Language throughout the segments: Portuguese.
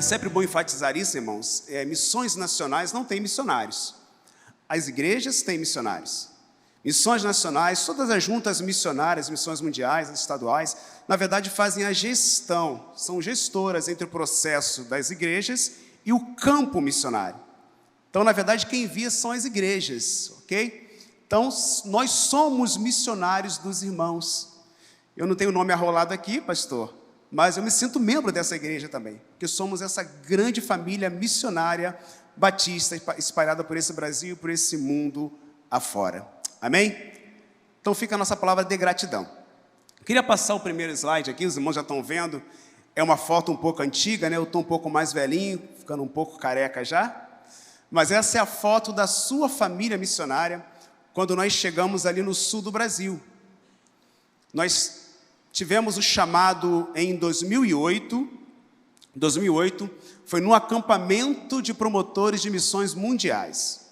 sempre bom enfatizar isso, irmãos. Missões nacionais não têm missionários. As igrejas têm missionários. Missões nacionais, todas as juntas missionárias, missões mundiais, estaduais, na verdade fazem a gestão, são gestoras entre o processo das igrejas e o campo missionário. Então, na verdade, quem envia são as igrejas, ok? Então, nós somos missionários dos irmãos. Eu não tenho o nome arrolado aqui, pastor, mas eu me sinto membro dessa igreja também, porque somos essa grande família missionária batista espalhada por esse Brasil e por esse mundo afora. Amém? Então fica a nossa palavra de gratidão. Queria passar o primeiro slide aqui, os irmãos já estão vendo, é uma foto um pouco antiga, né? Eu estou um pouco mais velhinho, ficando um pouco careca já, mas essa é a foto da sua família missionária, quando nós chegamos ali no sul do Brasil. Nós tivemos o chamado em 2008, foi num acampamento de promotores de missões mundiais.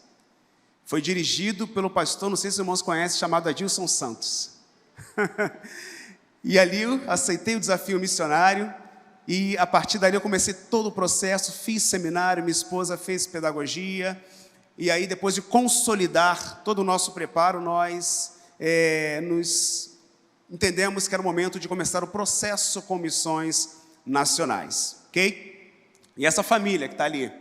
Foi dirigido pelo pastor, não sei se os irmãos conhecem, chamado Adilson Santos. E ali eu aceitei o desafio missionário, e a partir dali eu comecei todo o processo, fiz seminário, minha esposa fez pedagogia, e aí depois de consolidar todo o nosso preparo, nós nos entendemos que era o momento de começar o processo com missões nacionais, ok? E essa família que está ali,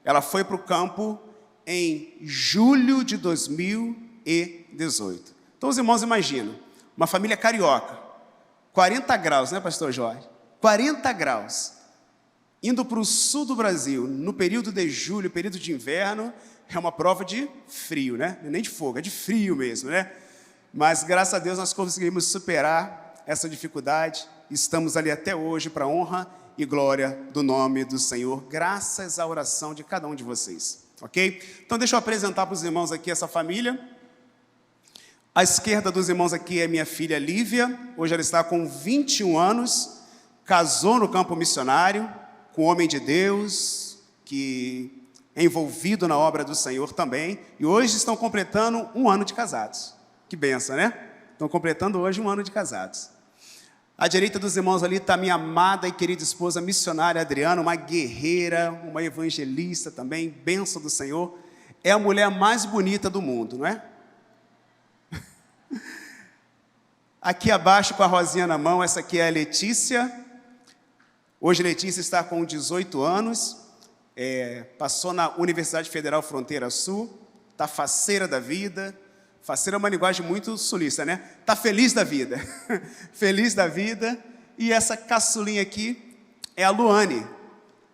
ela foi para o campo em julho de 2018. Então os irmãos imaginam, uma família carioca, 40 graus, né, pastor Jorge? 40 graus, indo para o sul do Brasil, no período de julho, período de inverno, é uma prova de frio, né? Nem de fogo, é de frio mesmo, né? Mas, graças a Deus, nós conseguimos superar essa dificuldade. Estamos ali até hoje para a honra e glória do nome do Senhor, graças à oração de cada um de vocês, ok? Então, deixa eu apresentar para os irmãos aqui essa família. À esquerda dos irmãos aqui é minha filha Lívia. Hoje ela está com 21 anos, casou no campo missionário, com um homem de Deus, que é envolvido na obra do Senhor também. E hoje estão completando 1 ano de casados. Que benção, né? Estão completando hoje 1 ano de casados. À direita dos irmãos ali está minha amada e querida esposa missionária Adriana, uma guerreira, uma evangelista também, bênção do Senhor. É a mulher mais bonita do mundo, não é? Aqui abaixo, com a rosinha na mão, essa aqui é a Letícia. Hoje Letícia está com 18 anos, passou na Universidade Federal Fronteira Sul, está faceira da vida. Faceira é uma linguagem muito sulista, né? Está feliz da vida. Feliz da vida. E essa caçulinha aqui é a Luane.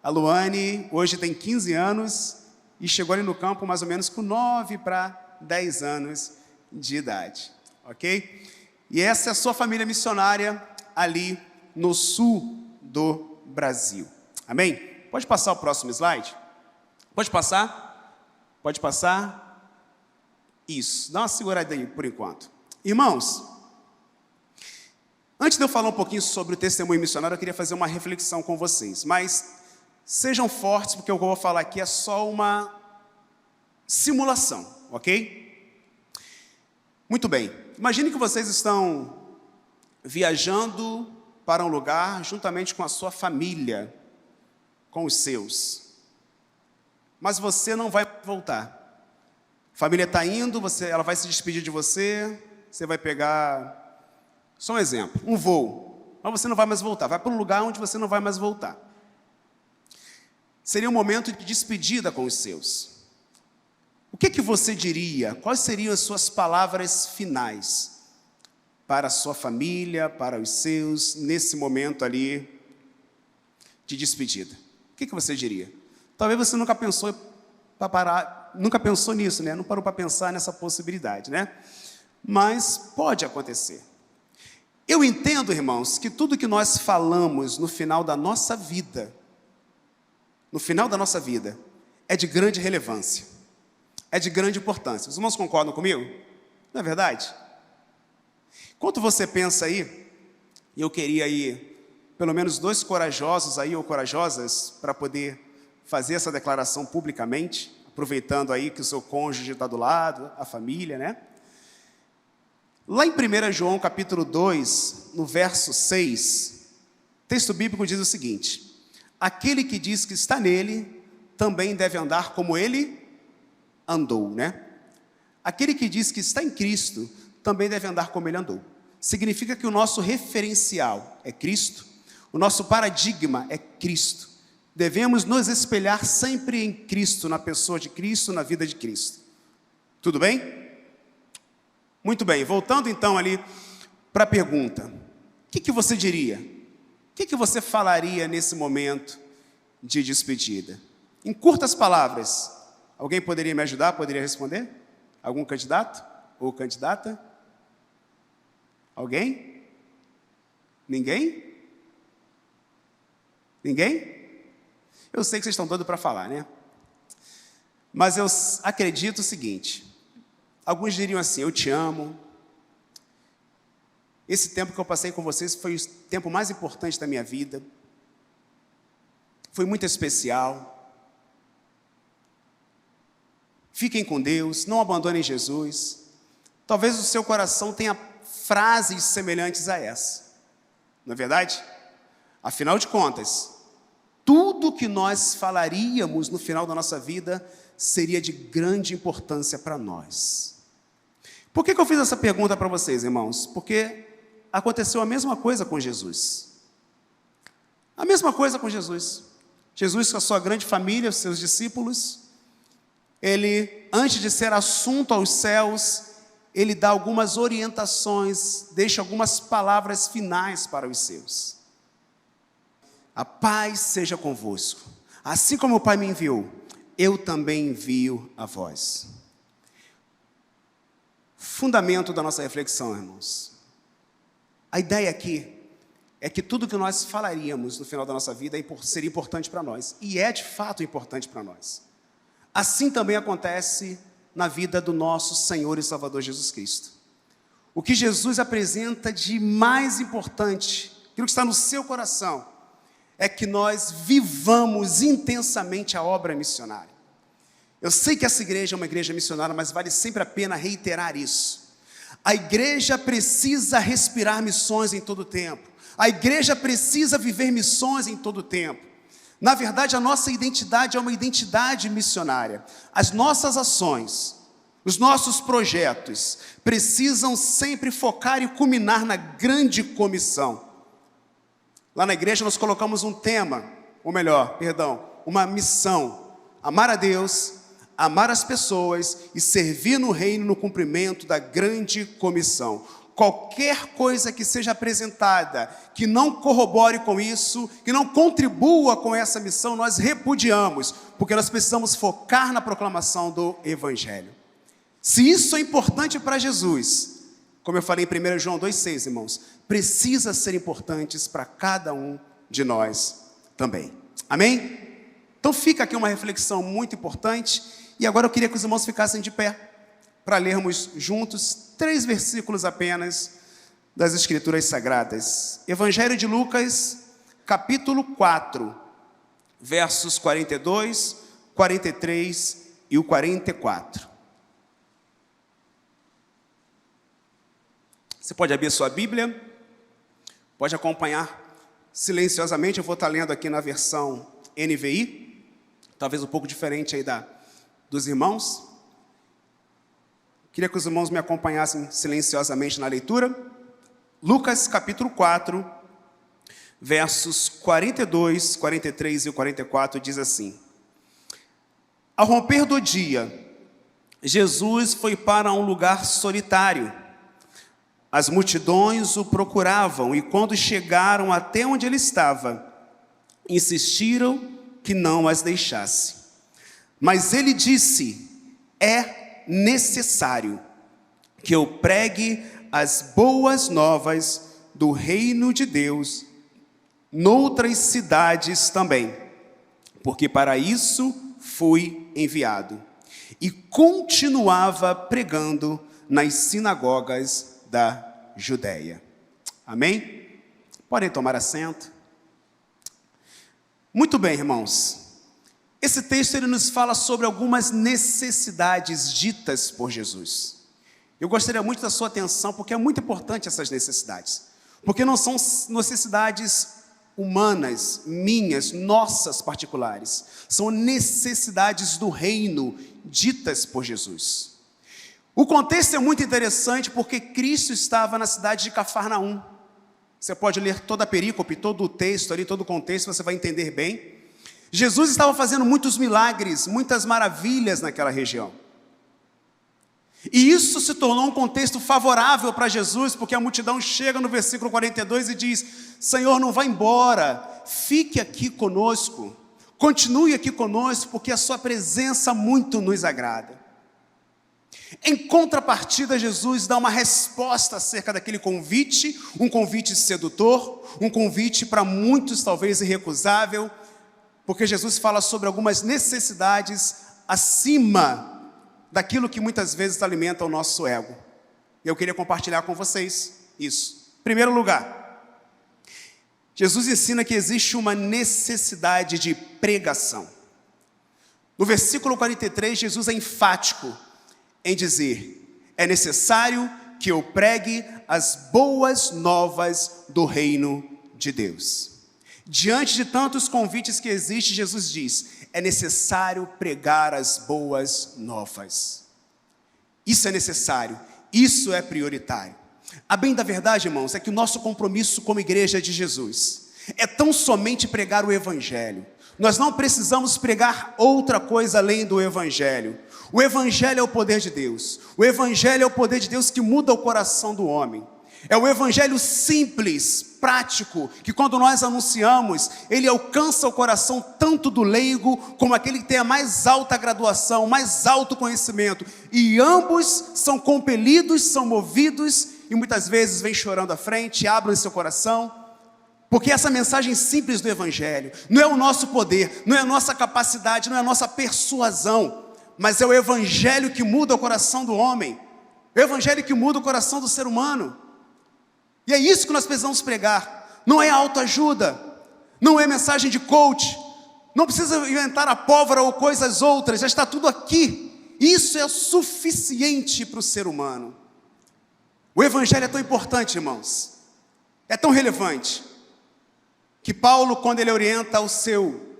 A Luane hoje tem 15 anos e chegou ali no campo mais ou menos com 9 para 10 anos de idade. Ok? E essa é a sua família missionária ali no sul do Brasil. Amém? Pode passar o próximo slide? Pode passar? Pode passar? Isso, dá uma segurada aí por enquanto. Irmãos, antes de eu falar um pouquinho sobre o testemunho missionário, eu queria fazer uma reflexão com vocês, mas sejam fortes, porque o que eu vou falar aqui é só uma simulação, ok? Muito bem, imagine que vocês estão viajando para um lugar juntamente com a sua família, com os seus, mas você não vai voltar. A família está indo, ela vai se despedir de você, você vai pegar, só um exemplo, um voo, mas você não vai mais voltar, vai para um lugar onde você não vai mais voltar. Seria um momento de despedida com os seus. O que você diria? Quais seriam as suas palavras finais para a sua família, para os seus, nesse momento ali de despedida? O que você diria? Talvez você nunca pensou nunca pensou nisso, né? Não parou para pensar nessa possibilidade, né? Mas pode acontecer. Eu entendo, irmãos, que tudo que nós falamos no final da nossa vida, é de grande relevância, é de grande importância. Os irmãos concordam comigo? Não é verdade? Enquanto você pensa aí, eu queria aí, pelo menos 2 corajosos aí, ou corajosas, para poder fazer essa declaração publicamente, aproveitando aí que o seu cônjuge está do lado, a família, né? Lá em 1 João, capítulo 2, no verso 6, o texto bíblico diz o seguinte: aquele que diz que está nele, também deve andar como ele andou, né? Aquele que diz que está em Cristo, também deve andar como ele andou. Significa que o nosso referencial é Cristo, o nosso paradigma é Cristo. Devemos nos espelhar sempre em Cristo, na pessoa de Cristo, na vida de Cristo. Tudo bem? Muito bem, voltando então ali para a pergunta. O que você diria? O que você falaria nesse momento de despedida? Em curtas palavras, alguém poderia me ajudar? Poderia responder? Algum candidato ou candidata? Alguém? Ninguém? Ninguém? Eu sei que vocês estão doidos para falar, né? Mas eu acredito o seguinte. Alguns diriam assim, eu te amo. Esse tempo que eu passei com vocês foi o tempo mais importante da minha vida. Foi muito especial. Fiquem com Deus, não abandonem Jesus. Talvez o seu coração tenha frases semelhantes a essa. Não é verdade? Afinal de contas, tudo que nós falaríamos no final da nossa vida seria de grande importância para nós. Por que eu fiz essa pergunta para vocês, irmãos? Porque aconteceu a mesma coisa com Jesus. A mesma coisa com Jesus. Jesus com a sua grande família, os seus discípulos, ele, antes de ser assunto aos céus, ele dá algumas orientações, deixa algumas palavras finais para os seus. A paz seja convosco. Assim como o Pai me enviou, eu também envio a vós. Fundamento da nossa reflexão, irmãos. A ideia aqui é que tudo que nós falaríamos no final da nossa vida seria importante para nós. E é de fato importante para nós. Assim também acontece na vida do nosso Senhor e Salvador Jesus Cristo. O que Jesus apresenta de mais importante, aquilo que está no seu coração, é que nós vivamos intensamente a obra missionária. Eu sei que essa igreja é uma igreja missionária, mas vale sempre a pena reiterar isso. A igreja precisa respirar missões em todo o tempo. A igreja precisa viver missões em todo o tempo. Na verdade, a nossa identidade é uma identidade missionária. As nossas ações, os nossos projetos, precisam sempre focar e culminar na grande comissão. Lá na igreja nós colocamos um tema, ou melhor, uma missão. Amar a Deus, amar as pessoas e servir no reino no cumprimento da grande comissão. Qualquer coisa que seja apresentada, que não corrobore com isso, que não contribua com essa missão, nós repudiamos, porque nós precisamos focar na proclamação do Evangelho. Se isso é importante para Jesus, como eu falei em 1 João 2,6, irmãos, precisa ser importante para cada um de nós também. Amém? Então fica aqui uma reflexão muito importante, e agora eu queria que os irmãos ficassem de pé, para lermos juntos 3 versículos apenas das Escrituras Sagradas. Evangelho de Lucas, capítulo 4, versos 42, 43 e o 44. Você pode abrir sua Bíblia, pode acompanhar silenciosamente. Eu vou estar lendo aqui na versão NVI, talvez um pouco diferente aí dos irmãos. Queria que os irmãos me acompanhassem silenciosamente na leitura. Lucas capítulo 4, versos 42, 43 e 44 diz assim: Ao romper do dia, Jesus foi para um lugar solitário. As multidões o procuravam e quando chegaram até onde ele estava, insistiram que não as deixasse. Mas ele disse: é necessário que eu pregue as boas novas do reino de Deus noutras cidades também, porque para isso fui enviado. E continuava pregando nas sinagogas da Judéia. Amém? Podem tomar assento. Muito bem, irmãos. Esse texto ele nos fala sobre algumas necessidades ditas por Jesus. Eu gostaria muito da sua atenção, porque é muito importante essas necessidades. Porque não são necessidades humanas, minhas, nossas particulares. São necessidades do reino ditas por Jesus. O contexto é muito interessante porque Cristo estava na cidade de Cafarnaum. Você pode ler toda a perícope, todo o texto ali, todo o contexto, você vai entender bem. Jesus estava fazendo muitos milagres, muitas maravilhas naquela região. E isso se tornou um contexto favorável para Jesus, porque a multidão chega no versículo 42 e diz: Senhor, não vá embora, fique aqui conosco, continue aqui conosco, porque a sua presença muito nos agrada. Em contrapartida, Jesus dá uma resposta acerca daquele convite, um convite sedutor, um convite para muitos talvez irrecusável, porque Jesus fala sobre algumas necessidades acima daquilo que muitas vezes alimenta o nosso ego. Eu queria compartilhar com vocês isso. Em primeiro lugar, Jesus ensina que existe uma necessidade de pregação. No versículo 43, Jesus é enfático em dizer: é necessário que eu pregue as boas novas do reino de Deus. Diante de tantos convites que existem, Jesus diz: é necessário pregar as boas novas. Isso é necessário, isso é prioritário. A bem da verdade, irmãos, é que o nosso compromisso como igreja de Jesus é tão somente pregar o Evangelho. Nós não precisamos pregar outra coisa além do Evangelho. O Evangelho é o poder de Deus. O Evangelho é o poder de Deus que muda o coração do homem. É o Evangelho simples, prático, que quando nós anunciamos, ele alcança o coração tanto do leigo, como aquele que tem a mais alta graduação, mais alto conhecimento. E ambos são compelidos, são movidos, e muitas vezes vêm chorando à frente, abrem seu coração, porque essa mensagem simples do Evangelho não é o nosso poder, não é a nossa capacidade, não é a nossa persuasão, mas é o Evangelho que muda o coração do homem, é o Evangelho que muda o coração do ser humano. E é isso que nós precisamos pregar. Não é autoajuda, não é mensagem de coach, não precisa inventar a pólvora ou coisas outras, já está tudo aqui. Isso é suficiente para o ser humano. O Evangelho é tão importante, irmãos, é tão relevante, que Paulo, quando ele orienta o seu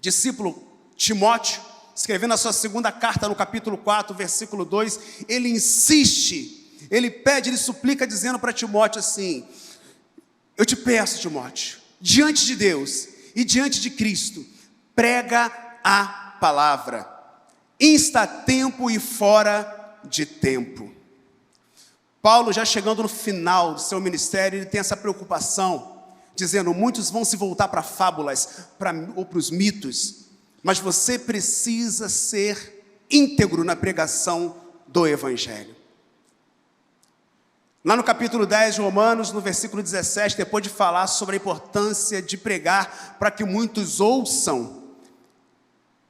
discípulo Timóteo, escrevendo a sua segunda carta no capítulo 4, versículo 2, ele insiste, ele pede, ele suplica, dizendo para Timóteo assim: eu te peço, Timóteo, diante de Deus e diante de Cristo, prega a palavra, insta tempo e fora de tempo. Paulo, já chegando no final do seu ministério, ele tem essa preocupação, dizendo: muitos vão se voltar para fábulas ou para os mitos, mas você precisa ser íntegro na pregação do Evangelho. Lá no capítulo 10 de Romanos, no versículo 17, depois de falar sobre a importância de pregar para que muitos ouçam,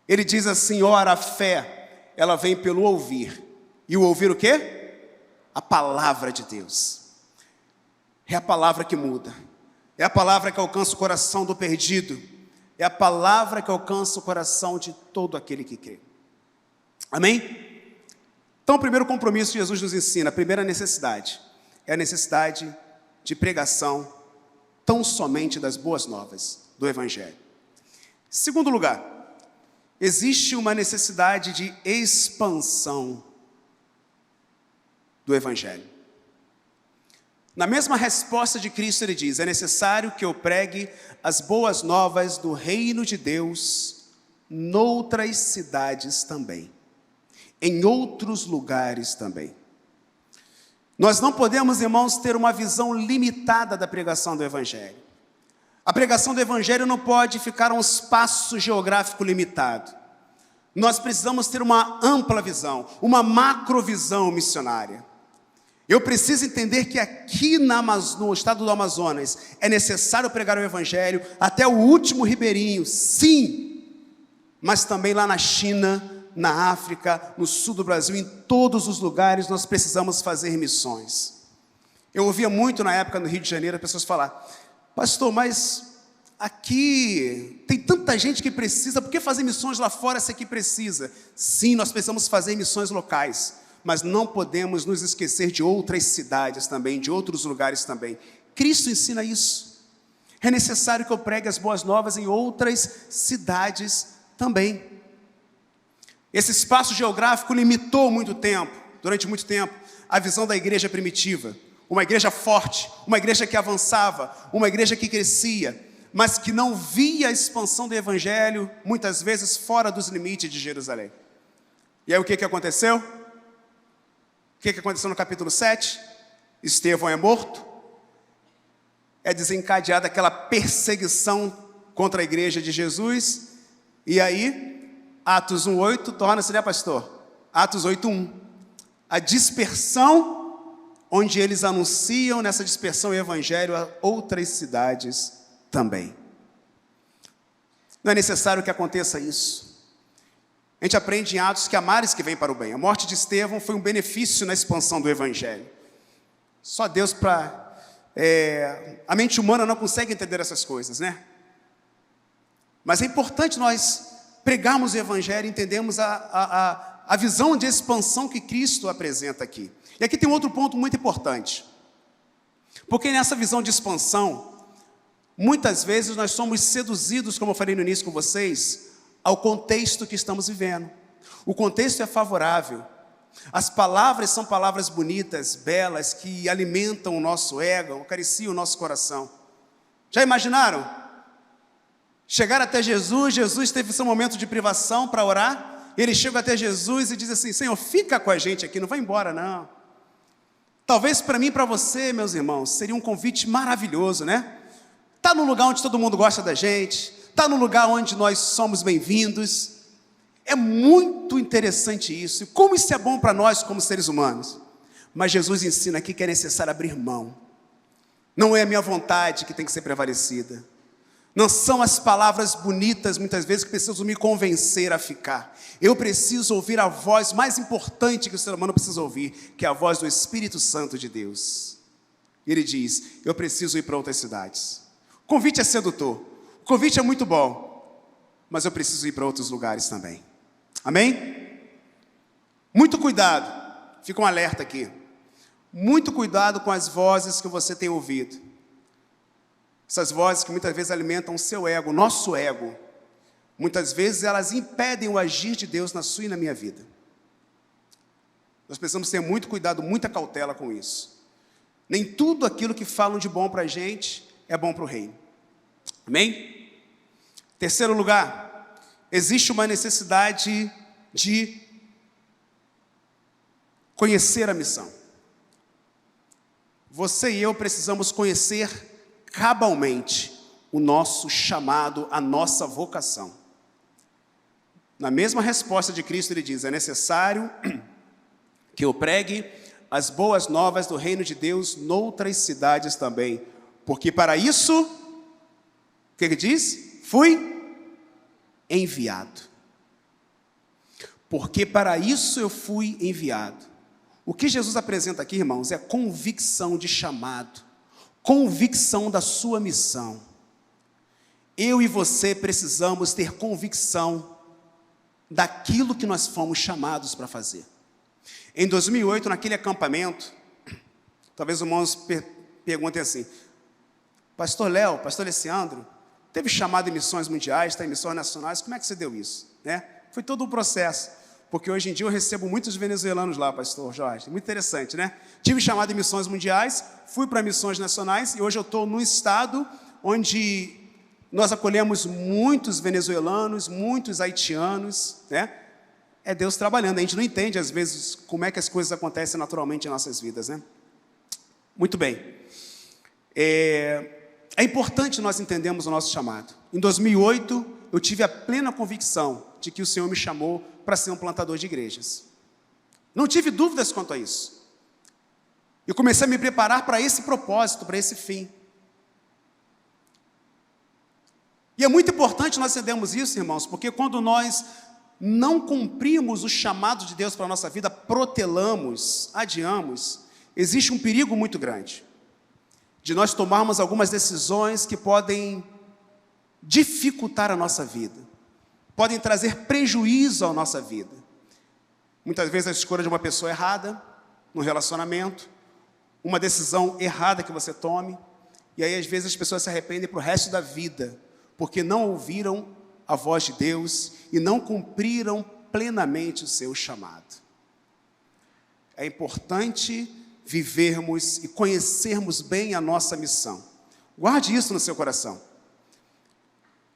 ele diz assim: ora, a fé, ela vem pelo ouvir. E o ouvir o quê? A palavra de Deus. É a palavra que muda. É a palavra que alcança o coração do perdido. É a palavra que alcança o coração de todo aquele que crê. Amém? Então, o primeiro compromisso que Jesus nos ensina, a primeira necessidade, é a necessidade de pregação tão somente das boas novas do Evangelho. Segundo lugar, existe uma necessidade de expansão do Evangelho. Na mesma resposta de Cristo, ele diz: é necessário que eu pregue as boas novas do reino de Deus noutras cidades também, em outros lugares também. Nós não podemos, irmãos, ter uma visão limitada da pregação do Evangelho. A pregação do Evangelho não pode ficar a um espaço geográfico limitado. Nós precisamos ter uma ampla visão, uma macrovisão missionária. Eu preciso entender que aqui no estado do Amazonas é necessário pregar o Evangelho até o último ribeirinho, sim, mas também lá na China, na África, no sul do Brasil, em todos os lugares nós precisamos fazer missões. Eu ouvia muito na época no Rio de Janeiro as pessoas falar: pastor, mas aqui tem tanta gente que precisa, por que fazer missões lá fora se aqui precisa? Sim, nós precisamos fazer missões locais, mas não podemos nos esquecer de outras cidades também, de outros lugares também. Cristo ensina isso. É necessário que eu pregue as boas novas em outras cidades também. Esse espaço geográfico limitou durante muito tempo, a visão da igreja primitiva. Uma igreja forte, uma igreja que avançava, uma igreja que crescia, mas que não via a expansão do evangelho, muitas vezes fora dos limites de Jerusalém. E aí o que aconteceu? O que aconteceu no capítulo 7? Estevão é morto, é desencadeada aquela perseguição contra a igreja de Jesus, e aí, Atos 1:8 torna-se, né, pastor? Atos 8:1. A dispersão, onde eles anunciam nessa dispersão o evangelho a outras cidades também. Não é necessário que aconteça isso. A gente aprende em Atos que há males que vêm para o bem. A morte de Estevão foi um benefício na expansão do evangelho. Só Deus a mente humana não consegue entender essas coisas, né? Mas é importante nós pregarmos o evangelho e entendermos a visão de expansão que Cristo apresenta aqui. E aqui tem um outro ponto muito importante. Porque nessa visão de expansão, muitas vezes nós somos seduzidos, como eu falei no início com vocês, ao contexto que estamos vivendo. O contexto é favorável. As palavras são palavras bonitas, belas, que alimentam o nosso ego, acariciam o nosso coração. Já imaginaram? Chegar até Jesus, Jesus teve seu momento de privação para orar, ele chega até Jesus e diz assim: Senhor, fica com a gente aqui, não vai embora não. Talvez para mim e para você, meus irmãos, seria um convite maravilhoso, né? Está num lugar onde todo mundo gosta da gente, está num lugar onde nós somos bem-vindos. É muito interessante isso, e como isso é bom para nós como seres humanos. Mas Jesus ensina aqui que é necessário abrir mão. Não é a minha vontade que tem que ser prevalecida. Não são as palavras bonitas, muitas vezes, que precisam me convencer a ficar. Eu preciso ouvir a voz mais importante que o ser humano precisa ouvir, que é a voz do Espírito Santo de Deus. Ele diz: eu preciso ir para outras cidades. O convite é sedutor, o convite é muito bom, mas eu preciso ir para outros lugares também. Amém? Muito cuidado, fica um alerta aqui. Muito cuidado com as vozes que você tem ouvido. Essas vozes que muitas vezes alimentam o seu ego, o nosso ego. Muitas vezes elas impedem o agir de Deus na sua e na minha vida. Nós precisamos ter muito cuidado, muita cautela com isso. Nem tudo aquilo que falam de bom para a gente é bom para o reino. Amém? Terceiro lugar, existe uma necessidade de conhecer a missão. Você e eu precisamos conhecer cabalmente o nosso chamado, a nossa vocação. Na mesma resposta de Cristo, ele diz: é necessário que eu pregue as boas novas do reino de Deus noutras cidades também, porque para isso, o que ele diz? Fui enviado. Porque para isso eu fui enviado. O que Jesus apresenta aqui, irmãos, é convicção de chamado, convicção da sua missão. Eu e você precisamos ter convicção daquilo que nós fomos chamados para fazer. Em 2008, naquele acampamento, talvez os irmãos perguntem assim: Pastor Léo, Pastor Alessandro, teve chamado em missões mundiais, está em missões nacionais, como é que você deu isso? Né? Foi todo um processo. Porque hoje em dia eu recebo muitos venezuelanos lá, pastor Jorge. Muito interessante, né? Tive chamado em missões mundiais, fui para missões nacionais, e hoje eu estou num estado onde nós acolhemos muitos venezuelanos, muitos haitianos, né? É Deus trabalhando. A gente não entende, às vezes, como é que as coisas acontecem naturalmente em nossas vidas, né? Muito bem. É importante nós entendermos o nosso chamado. Em 2008, eu tive a plena convicção de que o Senhor me chamou para ser um plantador de igrejas. Não tive dúvidas quanto a isso. Eu comecei a me preparar para esse propósito, para esse fim. E é muito importante nós entendermos isso, irmãos, porque quando nós não cumprimos o chamado de Deus para a nossa vida, protelamos, adiamos, existe um perigo muito grande de nós tomarmos algumas decisões que podem dificultar a nossa vida, podem trazer prejuízo à nossa vida. Muitas vezes a escolha de uma pessoa errada, no relacionamento, uma decisão errada que você tome, E aí às vezes as pessoas se arrependem para o resto da vida, porque não ouviram a voz de Deus e não cumpriram plenamente o seu chamado. É importante vivermos e conhecermos bem a nossa missão. Guarde isso no seu coração.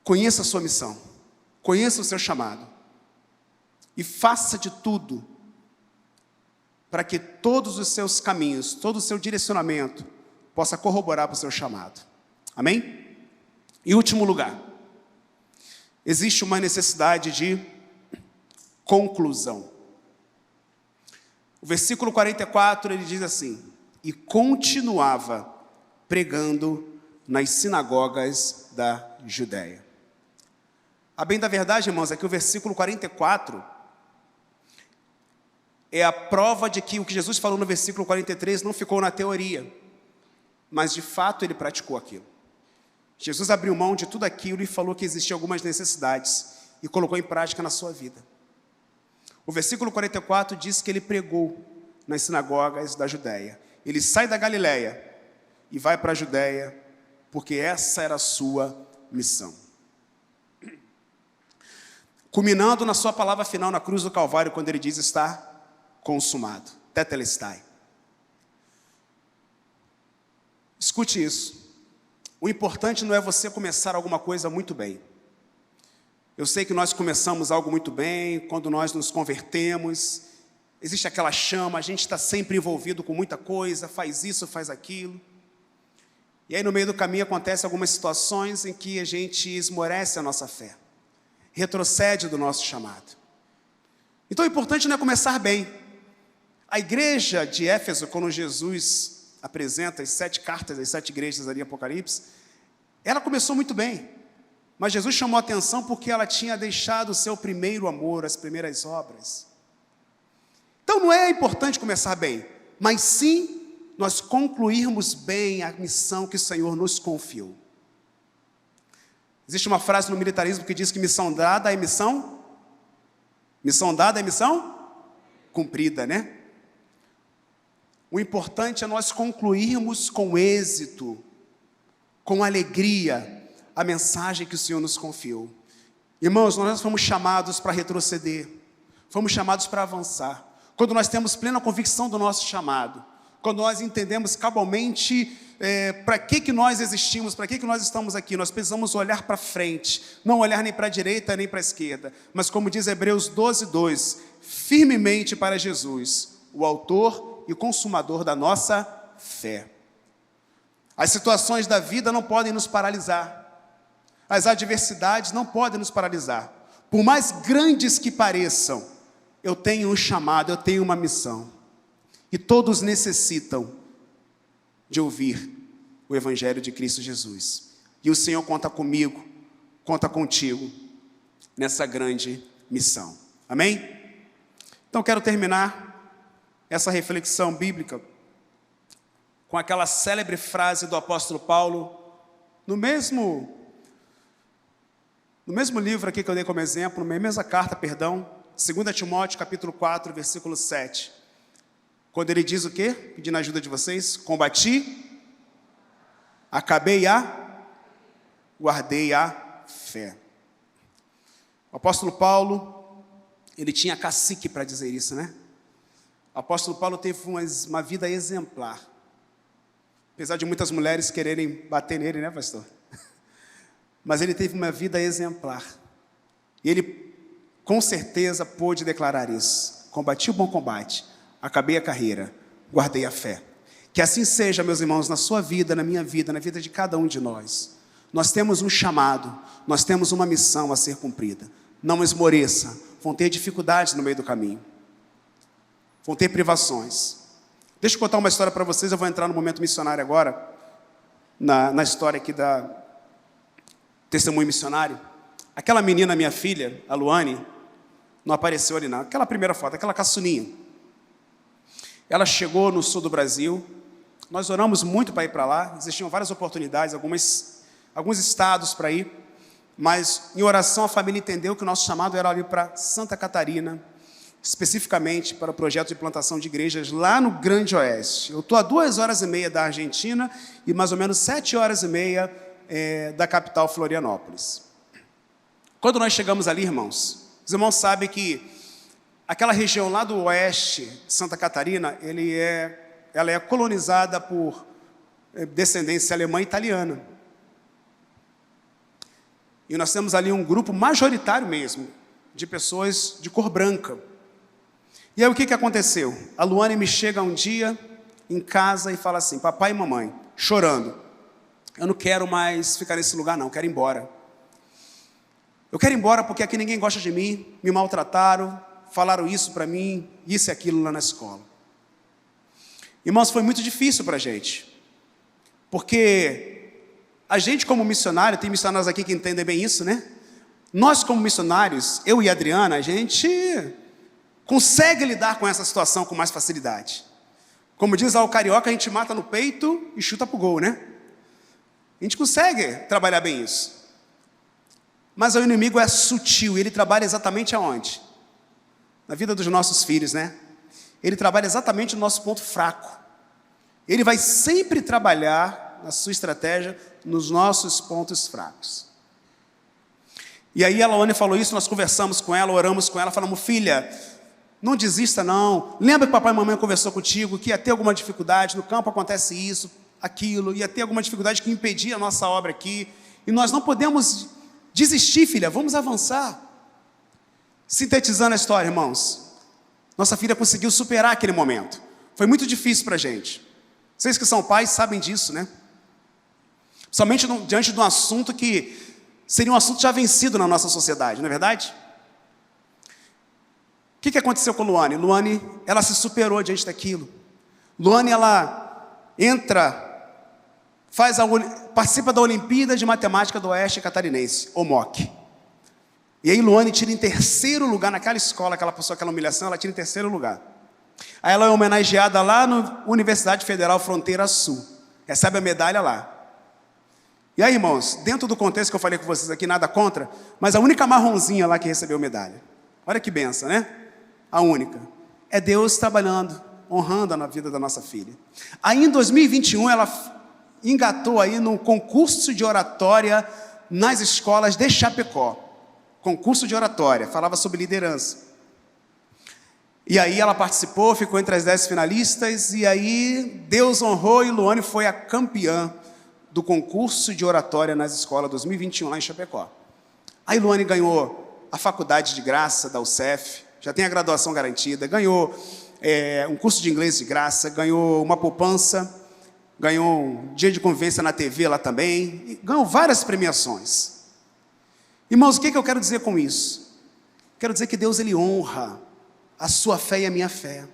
Conheça a sua missão, conheça o seu chamado e faça de tudo para que todos os seus caminhos, todo o seu direcionamento possa corroborar para o seu chamado. Amém? Em último lugar, existe uma necessidade de conclusão. O versículo 44, ele diz assim: e continuava pregando nas sinagogas da Judéia. A bem da verdade, irmãos, é que o versículo 44 é a prova de que o que Jesus falou no versículo 43 não ficou na teoria, mas de fato ele praticou aquilo. Jesus abriu mão de tudo aquilo e falou que existiam algumas necessidades e colocou em prática na sua vida. O versículo 44 diz que ele pregou nas sinagogas da Judéia. Ele sai da Galileia e vai para a Judéia, porque essa era a sua missão. Culminando na sua palavra final na cruz do Calvário, quando ele diz: está consumado, tetelestai. Escute isso. O importante não é você começar alguma coisa muito bem. Eu sei que nós começamos algo muito bem, quando nós nos convertemos, existe aquela chama, a gente está sempre envolvido com muita coisa, faz isso, faz aquilo. E aí no meio do caminho acontecem algumas situações em que a gente esmorece a nossa fé, retrocede do nosso chamado. Então o importante não é começar bem. A igreja de Éfeso, quando Jesus apresenta as 7 cartas, as 7 igrejas ali em Apocalipse, ela começou muito bem. Mas Jesus chamou a atenção porque ela tinha deixado o seu primeiro amor, as primeiras obras. Então não é importante começar bem, mas sim nós concluirmos bem a missão que o Senhor nos confiou. Existe uma frase no militarismo que diz que missão dada é missão cumprida, né? O importante é nós concluirmos com êxito, com alegria, a mensagem que o Senhor nos confiou. Irmãos, nós fomos chamados para retroceder, fomos chamados para avançar. Quando nós temos plena convicção do nosso chamado, quando nós entendemos cabalmente para que nós existimos, para que nós estamos aqui, nós precisamos olhar para frente, não olhar nem para a direita nem para a esquerda, mas como diz Hebreus 12:2, firmemente para Jesus, o autor e consumador da nossa fé. As situações da vida não podem nos paralisar. As adversidades não podem nos paralisar. Por mais grandes que pareçam, eu tenho um chamado, eu tenho uma missão. E todos necessitam de ouvir o Evangelho de Cristo Jesus. E o Senhor conta comigo, conta contigo nessa grande missão. Amém? Então quero terminar essa reflexão bíblica com aquela célebre frase do apóstolo Paulo, no mesmo livro aqui que eu dei como exemplo, na mesma carta, 2 Timóteo, capítulo 4, versículo 7. Quando ele diz o quê? Pedindo a ajuda de vocês. Combati, acabei guardei a fé. O apóstolo Paulo, ele tinha cacique para dizer isso, né? O apóstolo Paulo teve uma vida exemplar. Apesar de muitas mulheres quererem bater nele, né, pastor? Mas ele teve uma vida exemplar. E ele, com certeza, pôde declarar isso. Combati o bom combate, acabei a carreira, guardei a fé. Que assim seja, meus irmãos, na sua vida, na minha vida, na vida de cada um de nós. Nós temos um chamado, nós temos uma missão a ser cumprida. Não esmoreça, vão ter dificuldades no meio do caminho. Vão ter privações. Deixa eu contar uma história para vocês, eu vou entrar no momento missionário agora, na história aqui da testemunho missionário. Aquela menina, minha filha, a Luane, não apareceu ali não. Aquela primeira foto, aquela caçulinha. Ela chegou no sul do Brasil, nós oramos muito para ir para lá, existiam várias oportunidades, alguns estados para ir, mas em oração a família entendeu que o nosso chamado era ali para Santa Catarina. especificamente para o projeto de plantação de igrejas lá no Grande Oeste. Eu estou a 2h30 da Argentina e mais ou menos 7h30 da capital Florianópolis. Quando nós chegamos ali, irmãos, os irmãos sabem que aquela região lá do oeste de Santa Catarina, ela é colonizada por descendência alemã e italiana. E nós temos ali um grupo majoritário mesmo, de pessoas de cor branca. E aí o que aconteceu? A Luane me chega um dia em casa e fala assim, papai e mamãe, chorando, eu não quero mais ficar nesse lugar não, eu quero ir embora. Eu quero ir embora porque aqui ninguém gosta de mim, me maltrataram, falaram isso para mim, isso e aquilo lá na escola. Irmãos, foi muito difícil para a gente, porque a gente como missionário, tem missionários aqui que entendem bem isso, né? Nós como missionários, eu e a Adriana, a gente consegue lidar com essa situação com mais facilidade. Como diz o carioca, a gente mata no peito e chuta pro gol, né? A gente consegue trabalhar bem isso. Mas o inimigo é sutil, ele trabalha exatamente aonde? Na vida dos nossos filhos, né? Ele trabalha exatamente no nosso ponto fraco. Ele vai sempre trabalhar na sua estratégia, nos nossos pontos fracos. E aí a Luane falou isso, nós conversamos com ela, oramos com ela, falamos, filha, não desista não, lembra que papai e mamãe conversou contigo, que ia ter alguma dificuldade, no campo acontece isso, aquilo, ia ter alguma dificuldade que impedia a nossa obra aqui, e nós não podemos desistir, filha, vamos avançar. Sintetizando a história, irmãos, nossa filha conseguiu superar aquele momento, foi muito difícil para a gente. Vocês que são pais sabem disso, né? Somente diante de um assunto que seria um assunto já vencido na nossa sociedade, não é verdade? O que aconteceu com Luane? Luane, ela se superou diante daquilo. Luane, ela participa da Olimpíada de Matemática do Oeste Catarinense, OMOC. E aí Luane tira em 3º lugar, naquela escola que ela passou aquela humilhação, ela tira em 3º lugar. Aí ela é homenageada lá na Universidade Federal Fronteira Sul. Recebe a medalha lá. E aí, irmãos, dentro do contexto que eu falei com vocês aqui, nada contra, mas a única marronzinha lá que recebeu medalha. Olha que benção, né? A única. É Deus trabalhando, honrando na vida da nossa filha. Aí em 2021, ela engatou aí no concurso de oratória nas escolas de Chapecó. Concurso de oratória, falava sobre liderança. E aí ela participou, ficou entre as 10 finalistas, e aí Deus honrou e Luane foi a campeã do concurso de oratória nas escolas 2021 lá em Chapecó. Aí Luane ganhou a faculdade de graça da UCEF, já tem a graduação garantida, ganhou um curso de inglês de graça, ganhou uma poupança, ganhou um dia de convivência na TV lá também, ganhou várias premiações. Irmãos, o que eu quero dizer com isso? Quero dizer que Deus, Ele honra a sua fé e a minha fé.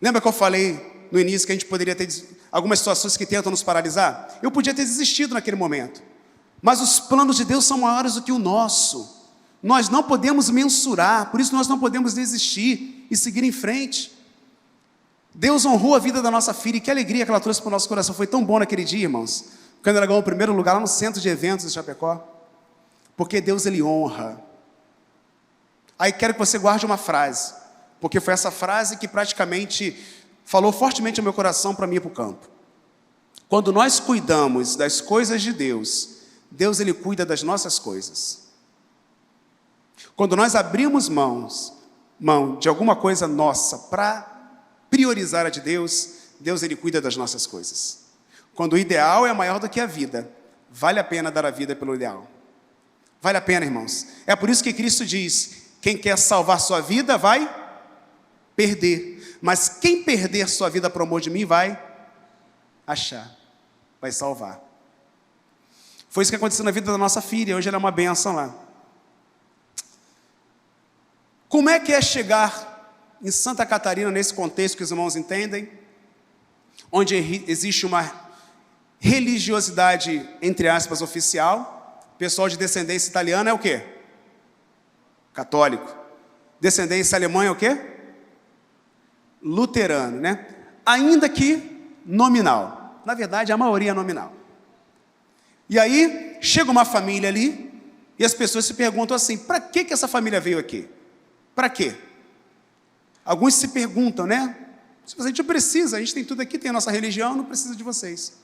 Lembra que eu falei no início que a gente poderia ter algumas situações que tentam nos paralisar? Eu podia ter desistido naquele momento. Mas os planos de Deus são maiores do que o nosso. Nós não podemos mensurar, por isso nós não podemos desistir e seguir em frente. Deus honrou a vida da nossa filha, e que alegria que ela trouxe para o nosso coração. Foi tão bom naquele dia, irmãos, quando ela ganhou o 1º lugar lá no centro de eventos de Chapecó. Porque Deus, Ele honra. Aí quero que você guarde uma frase, porque foi essa frase que praticamente falou fortemente no meu coração para mim ir para o campo. Quando nós cuidamos das coisas de Deus, Deus, Ele cuida das nossas coisas. Quando nós abrimos mão de alguma coisa nossa para priorizar a de Deus, Deus, Ele cuida das nossas coisas. Quando o ideal é maior do que a vida, vale a pena dar a vida pelo ideal. Vale a pena, irmãos. É por isso que Cristo diz, quem quer salvar sua vida vai perder. Mas quem perder sua vida por amor de mim vai achar, vai salvar. Foi isso que aconteceu na vida da nossa filha. Hoje ela é uma bênção lá. Como é que é chegar em Santa Catarina, nesse contexto que os irmãos entendem, onde existe uma religiosidade, entre aspas, oficial? Pessoal de descendência italiana é o quê? Católico. Descendência alemã é o quê? Luterano, né? Ainda que nominal. Na verdade, a maioria é nominal. E aí, chega uma família ali, e as pessoas se perguntam assim, para que essa família veio aqui? Para quê? Alguns se perguntam, né? A gente precisa, a gente tem tudo aqui, tem a nossa religião, não precisa de vocês.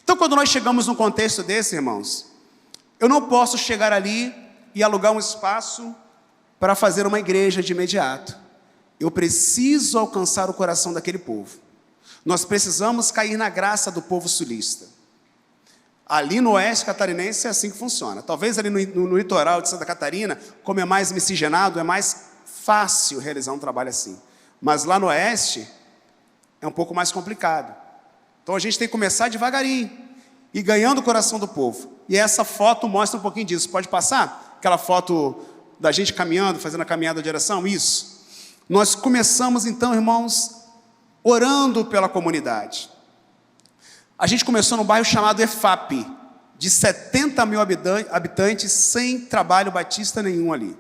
Então, quando nós chegamos num contexto desse, irmãos, eu não posso chegar ali e alugar um espaço para fazer uma igreja de imediato. Eu preciso alcançar o coração daquele povo. Nós precisamos cair na graça do povo sulista. Ali no oeste catarinense é assim que funciona. Talvez ali no litoral de Santa Catarina, como é mais miscigenado, é mais fácil realizar um trabalho assim. Mas lá no oeste é um pouco mais complicado. Então a gente tem que começar devagarinho e ganhando o coração do povo. E essa foto mostra um pouquinho disso. Pode passar? Aquela foto da gente caminhando, fazendo a caminhada de oração? Isso. Nós começamos então, irmãos, orando pela comunidade. A gente começou num bairro chamado EFAP, de 70 mil habitantes, sem trabalho batista nenhum ali.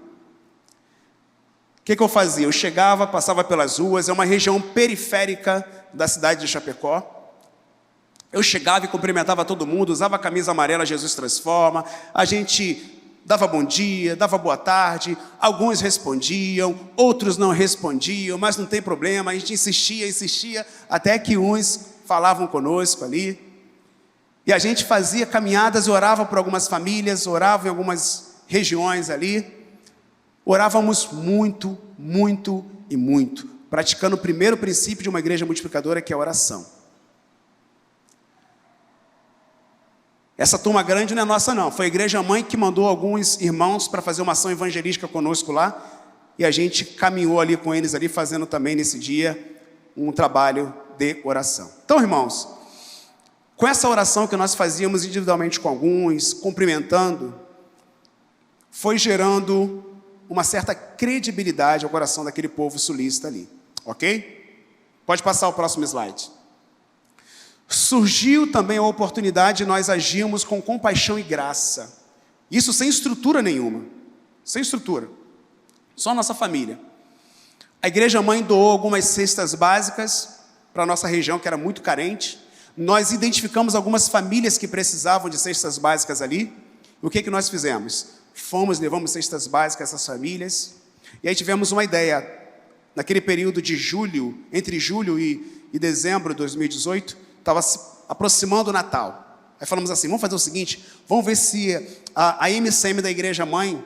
O que eu fazia? Eu chegava, passava pelas ruas, é uma região periférica da cidade de Chapecó. Eu chegava e cumprimentava todo mundo, usava a camisa amarela Jesus Transforma, a gente dava bom dia, dava boa tarde, alguns respondiam, outros não respondiam, mas não tem problema, a gente insistia, até que uns falavam conosco ali. E a gente fazia caminhadas, orava por algumas famílias, orava em algumas regiões ali. Orávamos muito, muito e muito, praticando o primeiro princípio de uma igreja multiplicadora, que é a oração. Essa turma grande não é nossa não, foi a igreja mãe que mandou alguns irmãos para fazer uma ação evangelística conosco lá, e a gente caminhou ali com eles ali, fazendo também nesse dia um trabalho de oração. Então, irmãos, com essa oração que nós fazíamos individualmente com alguns, cumprimentando, foi gerando uma certa credibilidade ao coração daquele povo sulista ali, ok? Pode passar o próximo slide. Surgiu também a oportunidade de nós agirmos com compaixão e graça. Isso sem estrutura nenhuma, sem estrutura, só a nossa família. A igreja mãe doou algumas cestas básicas para a nossa região, que era muito carente. Nós identificamos algumas famílias que precisavam de cestas básicas ali. O que nós fizemos? Levamos cestas básicas a essas famílias, e aí tivemos uma ideia, naquele período de julho, entre julho e dezembro de 2018, estava se aproximando o Natal. Aí falamos assim, vamos fazer o seguinte, vamos ver se a MCM da Igreja Mãe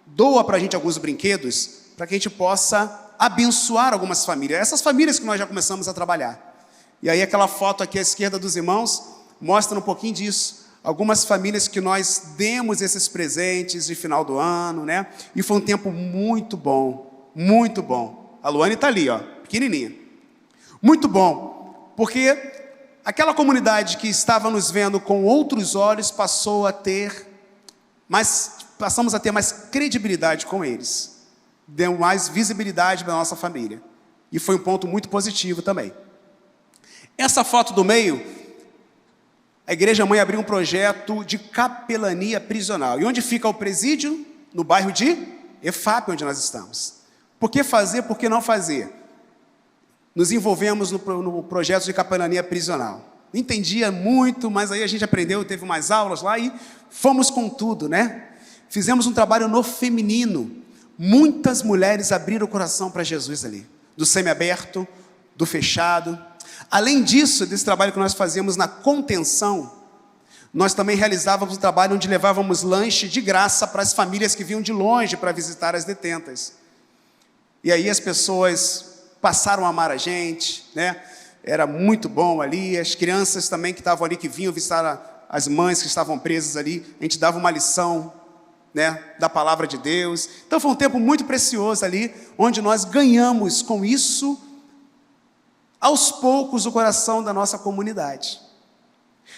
doa para a gente alguns brinquedos, para que a gente possa abençoar algumas famílias, essas famílias que nós já começamos a trabalhar. E aí aquela foto aqui à esquerda dos irmãos, mostra um pouquinho disso. Algumas famílias que nós demos esses presentes de final do ano, né? E foi um tempo muito bom, muito bom. A Luane está ali, ó, pequenininha. Muito bom, porque aquela comunidade que estava nos vendo com outros olhos passamos a ter mais credibilidade com eles. Deu mais visibilidade para a nossa família. E foi um ponto muito positivo também. Essa foto do meio, a Igreja Mãe abriu um projeto de capelania prisional. E onde fica o presídio? No bairro de EFAP, onde nós estamos. Por que fazer, por que não fazer? Nos envolvemos no projeto de capelania prisional. Não entendia muito, mas aí a gente aprendeu, teve umas aulas lá e fomos com tudo, né? Fizemos um trabalho no feminino. Muitas mulheres abriram o coração para Jesus ali. Do semiaberto, do fechado. Além disso, desse trabalho que nós fazíamos na contenção, nós também realizávamos um trabalho onde levávamos lanche de graça para as famílias que vinham de longe para visitar as detentas. E aí as pessoas passaram a amar a gente, né? Era muito bom ali, as crianças também que estavam ali, que vinham visitar as mães que estavam presas ali, a gente dava uma lição, né, da palavra de Deus. Então foi um tempo muito precioso ali, onde nós ganhamos com isso, aos poucos, o coração da nossa comunidade.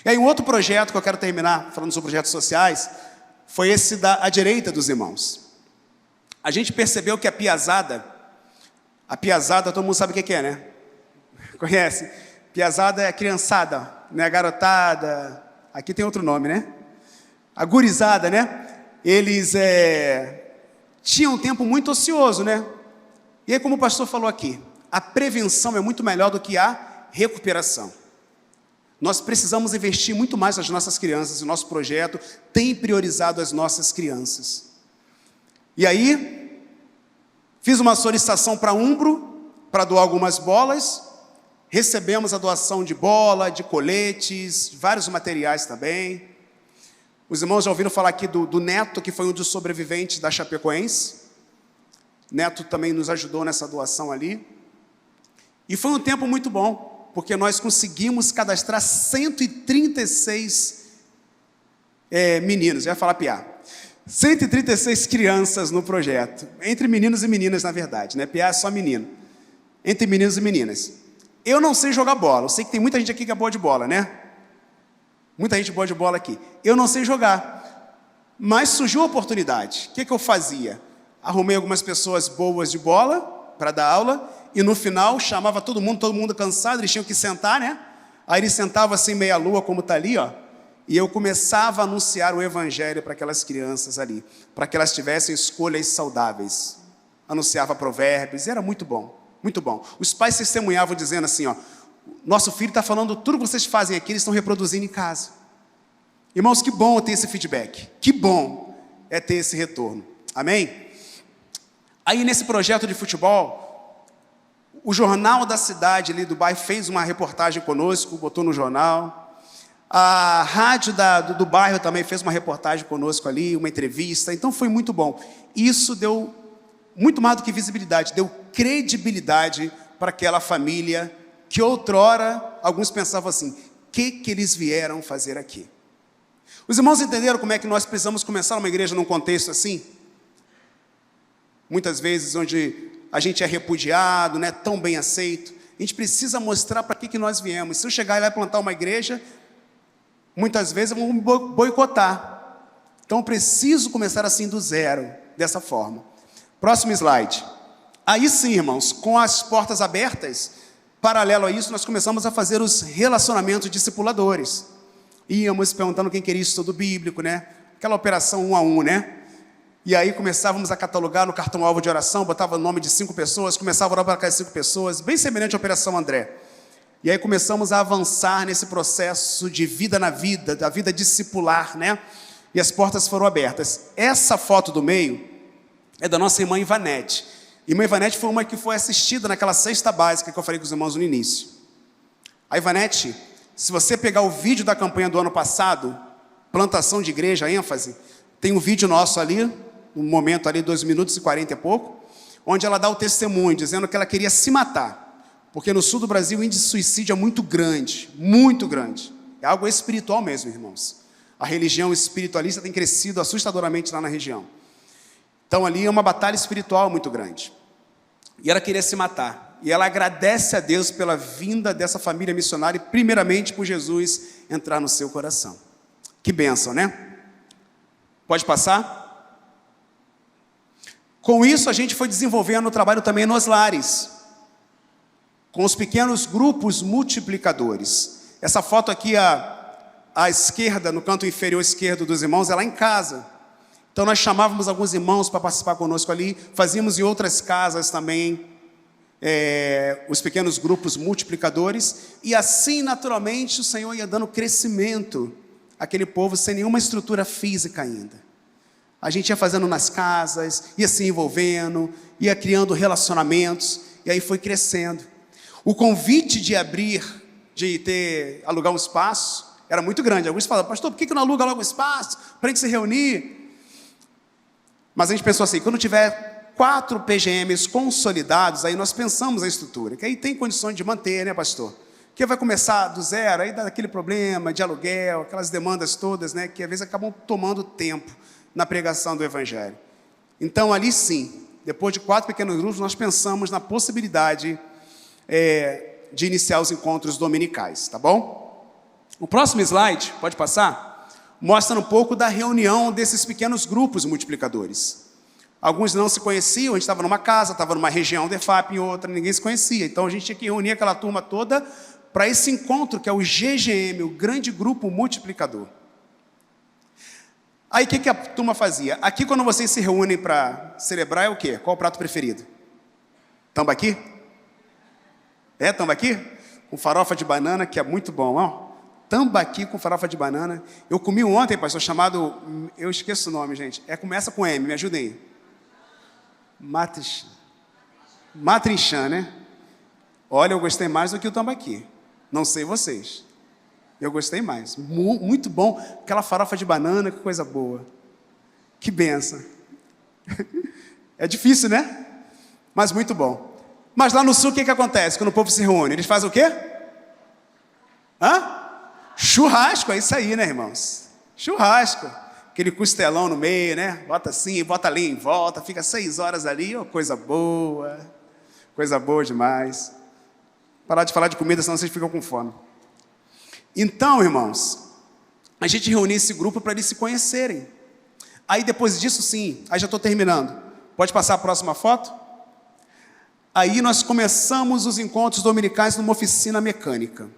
E aí um outro projeto que eu quero terminar, falando sobre projetos sociais, foi esse à direita dos irmãos. A gente percebeu que a piazada, todo mundo sabe o que é, né? Conhece? Piazada é a criançada, né? A garotada, aqui tem outro nome, né? A gurizada, né? Eles tinham um tempo muito ocioso, né? E aí, como o pastor falou aqui, a prevenção é muito melhor do que a recuperação. Nós precisamos investir muito mais nas nossas crianças, e o nosso projeto tem priorizado as nossas crianças. E aí, Fiz uma solicitação para Umbro, para doar algumas bolas. Recebemos a doação de bola, de coletes, vários materiais também. Os irmãos já ouviram falar aqui do Neto, que foi um dos sobreviventes da Chapecoense. Neto também nos ajudou nessa doação ali. E foi um tempo muito bom, porque nós conseguimos cadastrar 136 meninos, eu ia falar piá. 136 crianças no projeto, entre meninos e meninas, na verdade, né? Piá é só menino. Entre meninos e meninas. Eu não sei jogar bola, eu sei que tem muita gente aqui que é boa de bola, né? Muita gente boa de bola aqui. Eu não sei jogar, mas surgiu a oportunidade. O que eu fazia? Arrumei algumas pessoas boas de bola para dar aula, e no final chamava todo mundo cansado, eles tinham que sentar, né? Aí eles sentavam assim meia lua, como está ali, ó. E eu começava a anunciar o evangelho para aquelas crianças ali, para que elas tivessem escolhas saudáveis. Anunciava provérbios, e era muito bom, muito bom. Os pais testemunhavam dizendo assim, ó, nosso filho está falando tudo que vocês fazem aqui, eles estão reproduzindo em casa. Irmãos, que bom ter esse feedback, que bom é ter esse retorno, amém? Aí nesse projeto de futebol, o jornal da cidade ali do bairro fez uma reportagem conosco, botou no jornal. A rádio do bairro também fez uma reportagem conosco ali, uma entrevista, então foi muito bom. Isso deu muito mais do que visibilidade, deu credibilidade para aquela família que outrora alguns pensavam assim, o que eles vieram fazer aqui? Os irmãos entenderam como é que nós precisamos começar uma igreja num contexto assim? Muitas vezes onde a gente é repudiado, não é tão bem aceito, a gente precisa mostrar para que nós viemos. Se eu chegar lá e plantar uma igreja, muitas vezes vão me boicotar. Então eu preciso começar assim do zero, dessa forma. Próximo slide. Aí sim, irmãos, com as portas abertas, paralelo a isso, nós começamos a fazer os relacionamentos discipuladores. Íamos perguntando quem queria estudo bíblico, né? Aquela operação 1 a 1, né? E aí começávamos a catalogar no cartão-alvo de oração, botava o nome de 5 pessoas, começava a orar para aquelas 5 pessoas, bem semelhante à Operação André. E aí começamos a avançar nesse processo de vida na vida, da vida discipular, né? E as portas foram abertas. Essa foto do meio é da nossa irmã Ivanete. Irmã Ivanete foi uma que foi assistida naquela cesta básica que eu falei com os irmãos no início. A Ivanete, se você pegar o vídeo da campanha do ano passado, plantação de igreja, ênfase, tem um vídeo nosso ali, um momento ali, 2 minutos e 40 e pouco, onde ela dá o testemunho, dizendo que ela queria se matar, porque no sul do Brasil o índice de suicídio é muito grande, é algo espiritual mesmo, irmãos. A religião espiritualista tem crescido assustadoramente lá na região. Então ali é uma batalha espiritual muito grande, e ela queria se matar, e ela agradece a Deus pela vinda dessa família missionária, e primeiramente por Jesus entrar no seu coração. Que bênção, né? Pode passar? Com isso, a gente foi desenvolvendo o trabalho também nos lares, com os pequenos grupos multiplicadores. Essa foto aqui, à esquerda, no canto inferior esquerdo dos irmãos, é lá em casa. Então, nós chamávamos alguns irmãos para participar conosco ali, fazíamos em outras casas também, os pequenos grupos multiplicadores, e assim, naturalmente, o Senhor ia dando crescimento àquele povo sem nenhuma estrutura física ainda. A gente ia fazendo nas casas, ia se envolvendo, ia criando relacionamentos, e aí foi crescendo. O convite de alugar um espaço, era muito grande. Alguns falavam, pastor, por que não aluga logo um espaço, para a gente se reunir? Mas a gente pensou assim, quando tiver 4 PGMs consolidados, aí nós pensamos a estrutura, que aí tem condições de manter, né, pastor? Que vai começar do zero, aí dá aquele problema de aluguel, aquelas demandas todas, né, que às vezes acabam tomando tempo na pregação do Evangelho. Então, ali sim, depois de 4 pequenos grupos, nós pensamos na possibilidade de iniciar os encontros dominicais, tá bom? O próximo slide, pode passar? Mostra um pouco da reunião desses pequenos grupos multiplicadores. Alguns não se conheciam, a gente estava numa casa, estava numa região de EFAP, em outra, ninguém se conhecia. Então, a gente tinha que reunir aquela turma toda para esse encontro, que é o GGM, o Grande Grupo Multiplicador. Aí o que a turma fazia? Aqui quando vocês se reúnem para celebrar é o quê? Qual o prato preferido? Tambaqui? Tambaqui? Com farofa de banana, que é muito bom, ó. Tambaqui com farofa de banana. Eu comi ontem, pastor, chamado... Eu esqueço o nome, gente. Começa com M, me ajudem aí. Matrinchã, né? Olha, eu gostei mais do que o tambaqui. Não sei vocês. Eu gostei mais. Muito bom. Aquela farofa de banana, que coisa boa. Que benção. É difícil, né? Mas muito bom. Mas lá no sul, o que acontece quando o povo se reúne? Eles fazem o quê? Churrasco, é isso aí, né, irmãos? Churrasco. Aquele costelão no meio, né? Bota assim, bota ali em volta, fica 6 horas ali, oh, coisa boa. Coisa boa demais. Parar de falar de comida, senão vocês ficam com fome. Então, irmãos, a gente reuniu esse grupo para eles se conhecerem. Aí depois disso, sim, aí já estou terminando. Pode passar a próxima foto? Aí nós começamos os encontros dominicais numa oficina mecânica.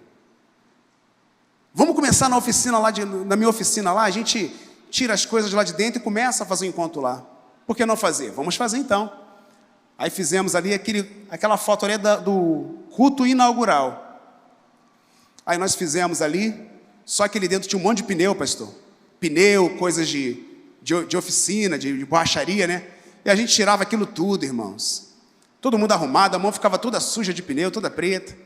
Vamos começar na oficina lá, na minha oficina lá, a gente tira as coisas de lá de dentro e começa a fazer um encontro lá. Por que não fazer? Vamos fazer então. Aí fizemos ali aquela foto ali do culto inaugural. Aí nós fizemos ali, só que ali dentro tinha um monte de pneu, pastor. Pneu, coisas de oficina, de borracharia, né? E a gente tirava aquilo tudo, irmãos. Todo mundo arrumado, a mão ficava toda suja de pneu, toda preta.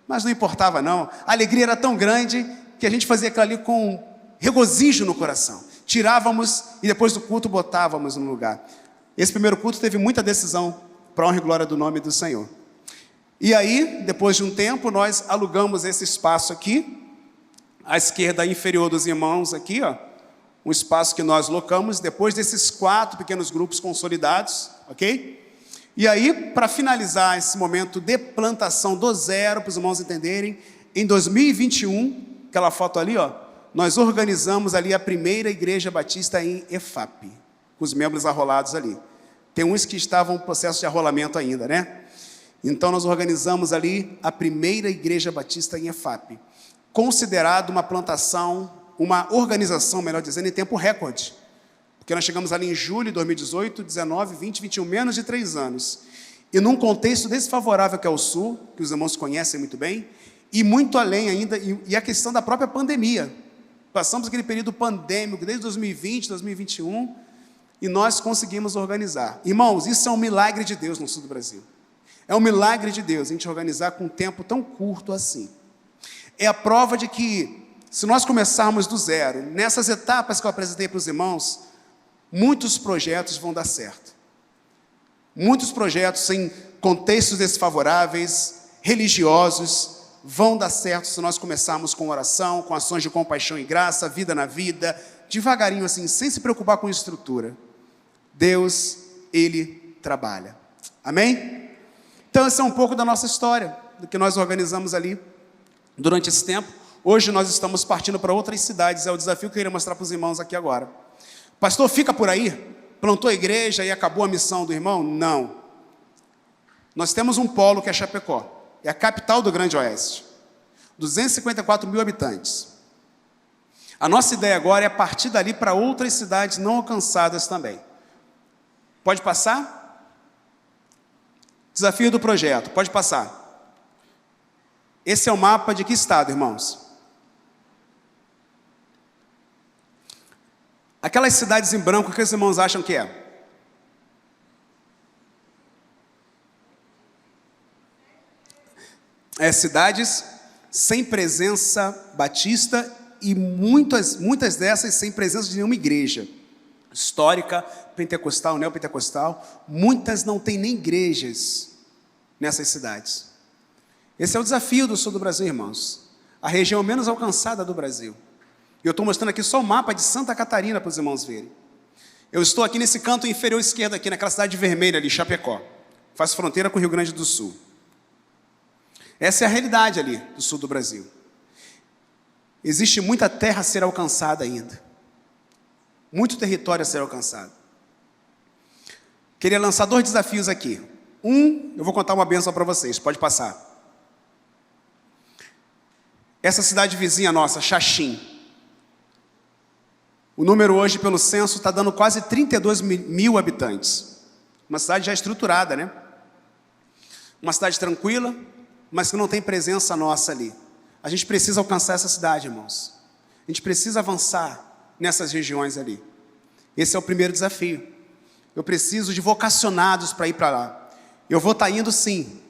Mas não importava não. A alegria era tão grande que a gente fazia aquilo ali com regozijo no coração. Tirávamos e depois do culto botávamos no lugar. Esse primeiro culto teve muita decisão para a honra e glória do nome do Senhor. E aí, depois de um tempo, nós alugamos esse espaço aqui, à esquerda inferior dos irmãos aqui, ó, um espaço que nós locamos, depois desses 4 pequenos grupos consolidados, ok? E aí, para finalizar esse momento de plantação do zero, para os irmãos entenderem, em 2021, aquela foto ali, ó, nós organizamos ali a primeira igreja batista em EFAP, com os membros arrolados ali. Tem uns que estavam em processo de arrolamento ainda, né? Então nós organizamos ali a primeira igreja batista em EFAP, considerado uma plantação, uma organização, melhor dizendo, em tempo recorde. Porque nós chegamos ali em julho de 2018, 19, 20, 21, menos de 3 anos. E num contexto desfavorável que é o Sul, que os irmãos conhecem muito bem, e muito além ainda, e a questão da própria pandemia. Passamos aquele período pandêmico, desde 2020, 2021, e nós conseguimos organizar. Irmãos, isso é um milagre de Deus no sul do Brasil. É um milagre de Deus a gente organizar com um tempo tão curto assim. É a prova de que, se nós começarmos do zero, nessas etapas que eu apresentei para os irmãos, muitos projetos vão dar certo. Muitos projetos em contextos desfavoráveis, religiosos, vão dar certo se nós começarmos com oração, com ações de compaixão e graça, vida na vida, devagarinho assim, sem se preocupar com estrutura. Deus, Ele trabalha. Amém? Então, esse é um pouco da nossa história, do que nós organizamos ali durante esse tempo. Hoje nós estamos partindo para outras cidades, é o desafio que eu queria mostrar para os irmãos aqui agora. Pastor, fica por aí? Plantou a igreja e acabou a missão do irmão? Não. Nós temos um polo que é Chapecó, é a capital do Grande Oeste. 254 mil habitantes. A nossa ideia agora é partir dali para outras cidades não alcançadas também. Pode passar? Desafio do projeto, pode passar. Esse é o mapa de que estado, irmãos? Aquelas cidades em branco, o que os irmãos acham que é? Cidades sem presença batista e muitas dessas sem presença de nenhuma igreja histórica, pentecostal, neopentecostal. Muitas não têm nem igrejas nessas cidades. Esse é o desafio do sul do Brasil, irmãos. A região menos alcançada do Brasil. E eu estou mostrando aqui só o mapa de Santa Catarina para os irmãos verem. Eu estou aqui nesse canto inferior esquerdo, aqui naquela cidade vermelha ali, Chapecó. Faz fronteira com o Rio Grande do Sul. Essa é a realidade ali do sul do Brasil. Existe muita terra a ser alcançada ainda. Muito território a ser alcançado. Queria lançar 2 desafios aqui. Eu vou contar uma bênção para vocês, pode passar. Essa cidade vizinha nossa, Xaxim. O número hoje, pelo censo, está dando quase 32 mil habitantes. Uma cidade já estruturada, né? Uma cidade tranquila, mas que não tem presença nossa ali. A gente precisa alcançar essa cidade, irmãos. A gente precisa avançar nessas regiões ali. Esse é o primeiro desafio. Eu preciso de vocacionados para ir para lá. Eu vou estar indo sim,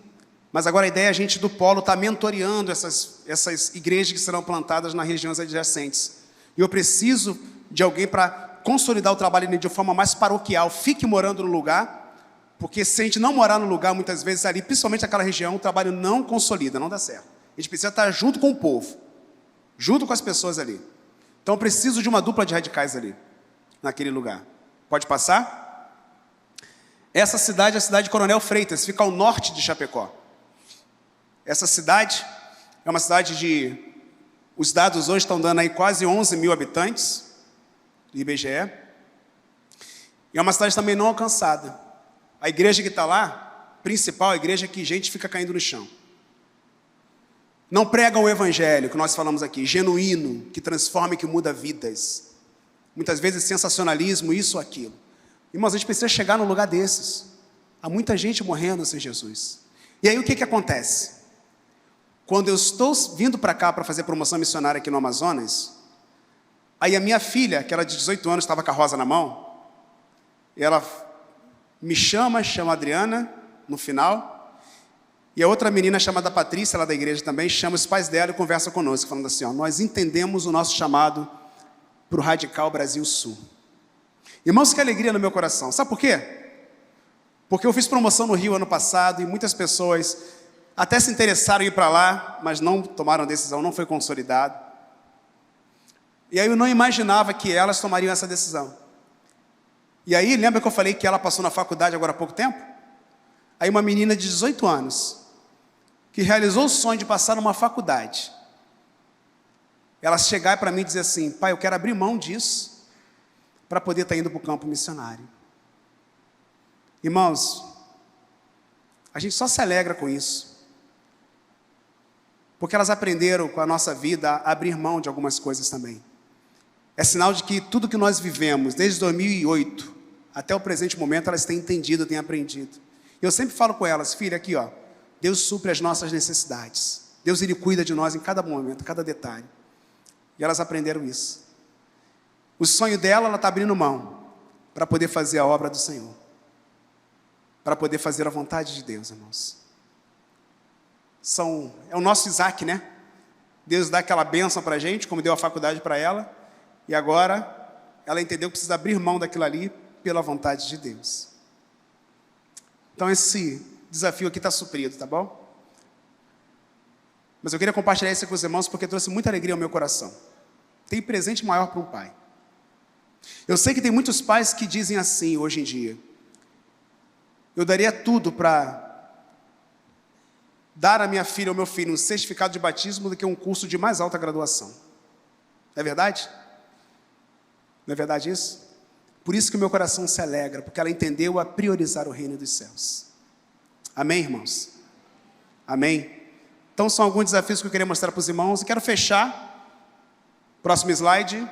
mas agora a ideia é a gente do polo estar mentoreando essas igrejas que serão plantadas nas regiões adjacentes. E eu preciso de alguém para consolidar o trabalho de forma mais paroquial. Fique morando no lugar, porque se a gente não morar no lugar, muitas vezes ali, principalmente naquela região, o trabalho não consolida, não dá certo. A gente precisa estar junto com o povo, junto com as pessoas ali. Então eu preciso de uma dupla de radicais ali, naquele lugar. Pode passar? Essa cidade é a cidade de Coronel Freitas, fica ao norte de Chapecó. Essa cidade é uma cidade de... Os dados hoje estão dando aí quase 11 mil habitantes, do IBGE. E é uma cidade também não alcançada. A igreja que está lá, principal, a igreja que gente fica caindo no chão. Não pregam o evangelho, que nós falamos aqui, genuíno, que transforma e que muda vidas. Muitas vezes sensacionalismo, isso ou aquilo. Irmãos, a gente precisa chegar num lugar desses. Há muita gente morrendo sem Jesus. E aí o que acontece? Quando eu estou vindo para cá para fazer promoção missionária aqui no Amazonas, aí a minha filha, que era de 18 anos, estava com a rosa na mão, e ela me chama a Adriana, no final, e a outra menina chamada Patrícia, lá da igreja também, chama os pais dela e conversa conosco, falando assim, ó, nós entendemos o nosso chamado para o Radical Brasil Sul. Irmãos, que alegria no meu coração. Sabe por quê? Porque eu fiz promoção no Rio ano passado e muitas pessoas até se interessaram em ir para lá, mas não tomaram decisão, não foi consolidado. E aí eu não imaginava que elas tomariam essa decisão. E aí, lembra que eu falei que ela passou na faculdade agora há pouco tempo? Aí uma menina de 18 anos, que realizou o sonho de passar numa faculdade, ela chegar para mim e dizer assim, pai, eu quero abrir mão disso, para poder estar indo para o campo missionário. Irmãos, a gente só se alegra com isso. Porque elas aprenderam com a nossa vida a abrir mão de algumas coisas também. É sinal de que tudo que nós vivemos, desde 2008 até o presente momento, elas têm entendido, têm aprendido. Eu sempre falo com elas, filha, aqui ó, Deus supre as nossas necessidades. Deus, Ele cuida de nós em cada momento, cada detalhe. E elas aprenderam isso. O sonho dela, ela está abrindo mão para poder fazer a obra do Senhor. Para poder fazer a vontade de Deus, irmãos. É o nosso Isaac, né? Deus dá aquela bênção para a gente, como deu a faculdade para ela, e agora ela entendeu que precisa abrir mão daquilo ali pela vontade de Deus. Então esse desafio aqui está suprido, tá bom? Mas eu queria compartilhar isso com os irmãos porque trouxe muita alegria ao meu coração. Tem presente maior para um pai. Eu sei que tem muitos pais que dizem assim hoje em dia, eu daria tudo para dar à minha filha ou meu filho um certificado de batismo do que um curso de mais alta graduação. Não é verdade? Não é verdade isso? Por isso que o meu coração se alegra, porque ela entendeu a priorizar o reino dos céus. Amém, irmãos? Amém? Então são alguns desafios que eu queria mostrar para os irmãos. E quero fechar, próximo slide,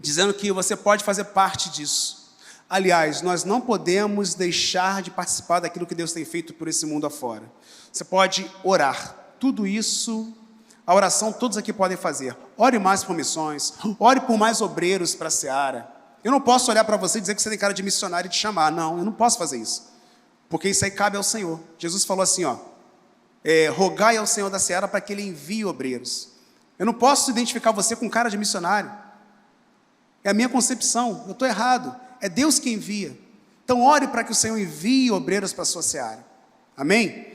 dizendo que você pode fazer parte disso. Aliás, nós não podemos deixar de participar daquilo que Deus tem feito por esse mundo afora. Você pode orar. Tudo isso, a oração todos aqui podem fazer. Ore mais por missões, ore por mais obreiros para a seara. Eu não posso olhar para você e dizer que você tem cara de missionário e te chamar. Não, eu não posso fazer isso. Porque isso aí cabe ao Senhor. Jesus falou assim, ó, rogai ao Senhor da seara para que Ele envie obreiros. Eu não posso identificar você com cara de missionário. É a minha concepção, eu estou errado. É Deus que envia. Então ore para que o Senhor envie obreiros para a sua seara. Amém?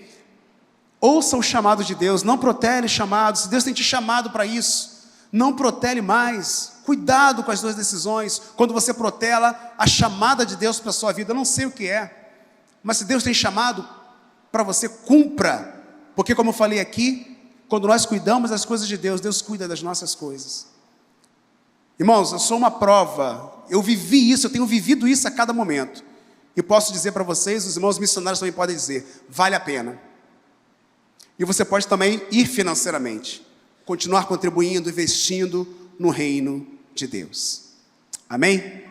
Ouça o chamado de Deus, não protele chamados. Se Deus tem te chamado para isso, não protele mais. Cuidado com as suas decisões. Quando você protela a chamada de Deus para a sua vida, eu não sei o que é. Mas se Deus tem chamado para você, cumpra. Porque como eu falei aqui, quando nós cuidamos das coisas de Deus, Deus cuida das nossas coisas. Irmãos, eu sou uma prova, eu vivi isso, eu tenho vivido isso a cada momento. E posso dizer para vocês, os irmãos missionários também podem dizer, vale a pena. E você pode também ir financeiramente, continuar contribuindo, investindo no reino de Deus. Amém?